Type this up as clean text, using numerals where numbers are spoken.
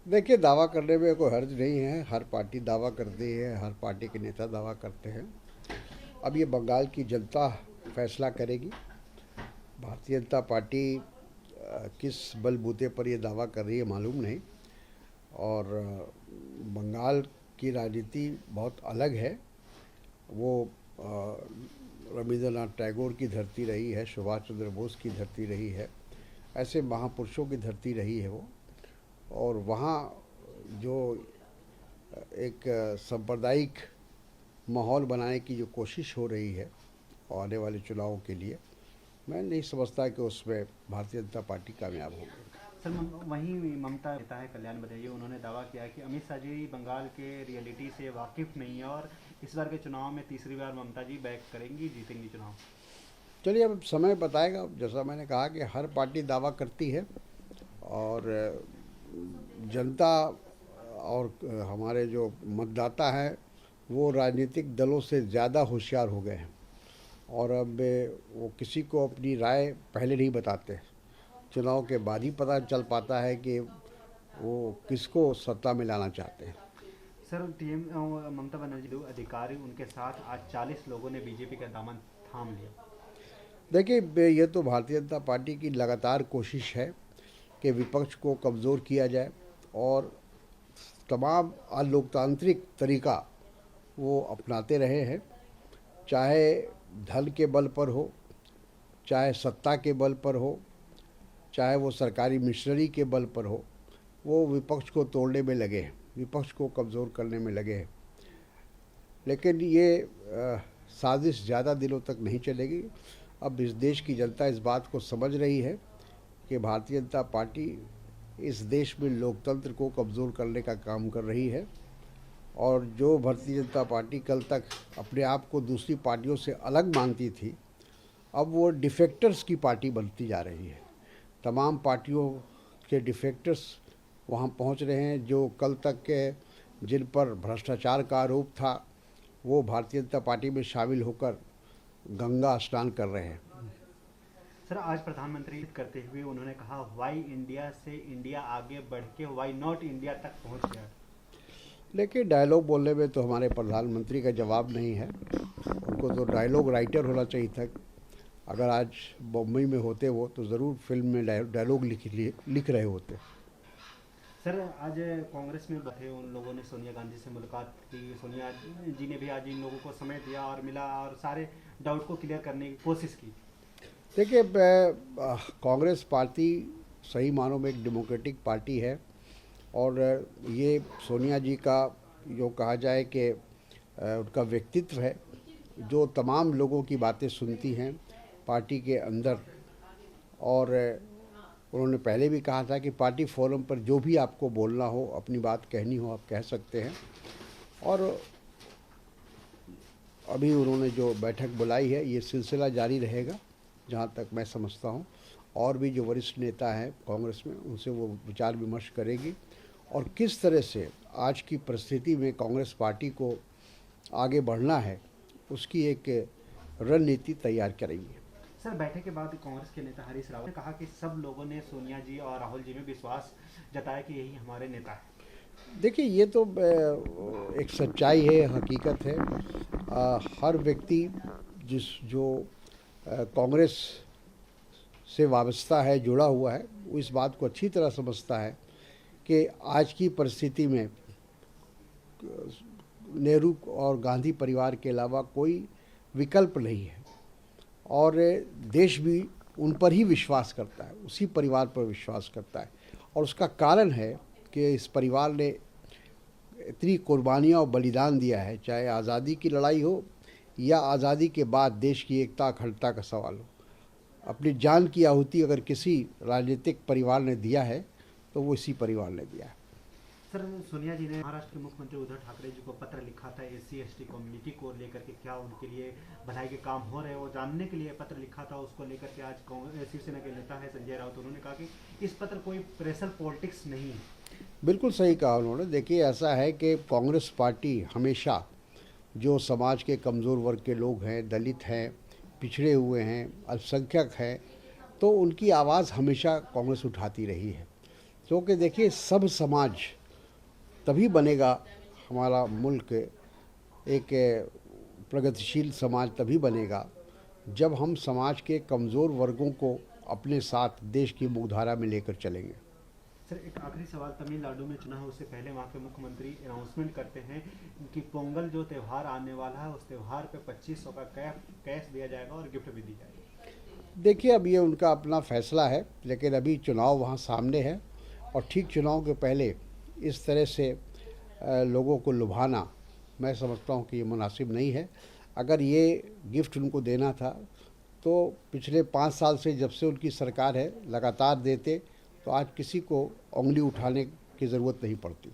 देखिए, दावा करने में कोई हर्ज नहीं है। हर पार्टी दावा करती है, हर पार्टी के नेता दावा करते हैं। अब ये बंगाल की जनता फैसला करेगी। भारतीय जनता पार्टी किस बलबूते पर ये दावा कर रही है मालूम नहीं। और बंगाल की राजनीति बहुत अलग है। वो रविंद्रनाथ टैगोर की धरती रही है, सुभाष चंद्र बोस की धरती रही है, ऐसे महापुरुषों की धरती रही है वो। और वहाँ जो एक सांप्रदायिक माहौल बनाने की जो कोशिश हो रही है आने वाले चुनावों के लिए, मैं नहीं समझता कि उसमें भारतीय जनता पार्टी कामयाब होगी। सर वहीं ममता नेता है कल्याण बधाइए, उन्होंने दावा किया है कि अमित शाह जी बंगाल के रियलिटी से वाकिफ नहीं है और इस बार के चुनाव में तीसरी बार ममता जी बैक करेंगी, जीतेंगी चुनाव। चलिए, अब समय बताएगा। जैसा मैंने कहा कि हर पार्टी दावा करती है, और जनता और हमारे जो मतदाता हैं वो राजनीतिक दलों से ज़्यादा होशियार हो गए हैं। और अब वो किसी को अपनी राय पहले नहीं बताते। चुनाव के बाद ही पता चल पाता है कि वो किसको सत्ता में लाना चाहते हैं। सर टीएम ममता बनर्जी दो अधिकारी उनके साथ आज 40 लोगों ने बीजेपी का दामन थाम लिया। देखिए, ये तो भारतीय जनता पार्टी की लगातार कोशिश है कि विपक्ष को कमज़ोर किया जाए, और तमाम अलोकतांत्रिक तरीका वो अपनाते रहे हैं। चाहे धन के बल पर हो, चाहे सत्ता के बल पर हो, चाहे वो सरकारी मिशनरी के बल पर हो, वो विपक्ष को तोड़ने में लगे हैं, विपक्ष को कमज़ोर करने में लगे हैं। लेकिन ये साजिश ज़्यादा दिनों तक नहीं चलेगी। अब इस देश की जनता इस बात को समझ रही है कि भारतीय जनता पार्टी इस देश में लोकतंत्र को कमज़ोर करने का काम कर रही है। और जो भारतीय जनता पार्टी कल तक अपने आप को दूसरी पार्टियों से अलग मानती थी, अब वो डिफेक्टर्स की पार्टी बनती जा रही है। तमाम पार्टियों के डिफेक्टर्स वहाँ पहुँच रहे हैं। जो कल तक के जिन पर भ्रष्टाचार का आरोप था, वो भारतीय जनता पार्टी में शामिल होकर गंगा स्नान कर रहे हैं। सर आज प्रधानमंत्री करते हुए उन्होंने कहा वाई इंडिया से इंडिया आगे बढ़ के वाई नॉट इंडिया तक पहुंच गया। लेकिन डायलॉग बोलने में तो हमारे प्रधानमंत्री का जवाब नहीं है। उनको तो डायलॉग राइटर होना चाहिए था। अगर आज बम्बई में होते वो तो ज़रूर फिल्म में डायलॉग लिख रहे होते। सर आज कांग्रेस में बैठे उन लोगों ने सोनिया गांधी से मुलाकात की। सोनिया जी ने भी आज इन लोगों को समय दिया और मिला और सारे डाउट को क्लियर करने की कोशिश की। देखिए, कांग्रेस पार्टी सही मानों में एक डेमोक्रेटिक पार्टी है। और ये सोनिया जी का जो कहा जाए कि उनका व्यक्तित्व है, जो तमाम लोगों की बातें सुनती हैं पार्टी के अंदर। और उन्होंने पहले भी कहा था कि पार्टी फोरम पर जो भी आपको बोलना हो, अपनी बात कहनी हो, आप कह सकते हैं। और अभी उन्होंने जो बैठक बुलाई है, ये सिलसिला जारी रहेगा जहाँ तक मैं समझता हूँ। और भी जो वरिष्ठ नेता हैं कांग्रेस में, उनसे वो विचार विमर्श करेगी और किस तरह से आज की परिस्थिति में कांग्रेस पार्टी को आगे बढ़ना है, उसकी एक रणनीति तैयार करेंगे। सर बैठक के बाद कांग्रेस के नेता हरीश रावत ने कहा कि सब लोगों ने सोनिया जी और राहुल जी में विश्वास जताया कि यही हमारे नेता है। देखिए, ये तो एक सच्चाई है, हकीकत है। हर व्यक्ति जो कांग्रेस से वाबस्ता है, जुड़ा हुआ है, वो इस बात को अच्छी तरह समझता है कि आज की परिस्थिति में नेहरू और गांधी परिवार के अलावा कोई विकल्प नहीं है। और देश भी उन पर ही विश्वास करता है, उसी परिवार पर विश्वास करता है। और उसका कारण है कि इस परिवार ने इतनी कुर्बानियाँ और बलिदान दिया है, चाहे आज़ादी की लड़ाई हो या आज़ादी के बाद देश की एकता अखंडता का सवाल हो। अपनी जान की आहुति अगर किसी राजनीतिक परिवार ने दिया है तो वो इसी परिवार ने दिया है। सर सोनिया जी ने महाराष्ट्र के मुख्यमंत्री उद्धव ठाकरे जी को पत्र लिखा था एससी एसटी कम्युनिटी को लेकर के, क्या उनके लिए भलाई के काम हो रहे हैं वो जानने के लिए पत्र लिखा था। उसको लेकर के आज शिवसेना के नेता है संजय राउत, उन्होंने कहा कि इस पत्र कोई प्रेशर पॉलिटिक्स नहीं है। बिल्कुल सही कहा उन्होंने। देखिए, ऐसा है कि कांग्रेस पार्टी हमेशा जो समाज के कमज़ोर वर्ग के लोग हैं, दलित हैं, पिछड़े हुए हैं, अल्पसंख्यक हैं, तो उनकी आवाज़ हमेशा कांग्रेस उठाती रही है। क्योंकि देखिए सब समाज तभी बनेगा, हमारा मुल्क एक प्रगतिशील समाज तभी बनेगा जब हम समाज के कमज़ोर वर्गों को अपने साथ देश की मुख्यधारा में लेकर चलेंगे। सर, एक आखिरी सवाल, तमिलनाडु में चुनाव उससे पहले वहाँ के मुख्यमंत्री अनाउंसमेंट करते हैं कि पोंगल जो त्यौहार आने वाला है उस त्यौहार पे 2500 का कैश दिया जाएगा और गिफ्ट भी दी जाएगी। देखिए अब ये उनका अपना फैसला है, लेकिन अभी चुनाव वहाँ सामने है और ठीक चुनाव के पहले इस तरह से लोगों को लुभाना मैं समझता हूँ कि ये मुनासिब नहीं है। अगर ये गिफ्ट उनको देना था तो पिछले 5 साल से जब से उनकी सरकार है लगातार देते, तो आज किसी को उंगली उठाने की ज़रूरत नहीं पड़ती।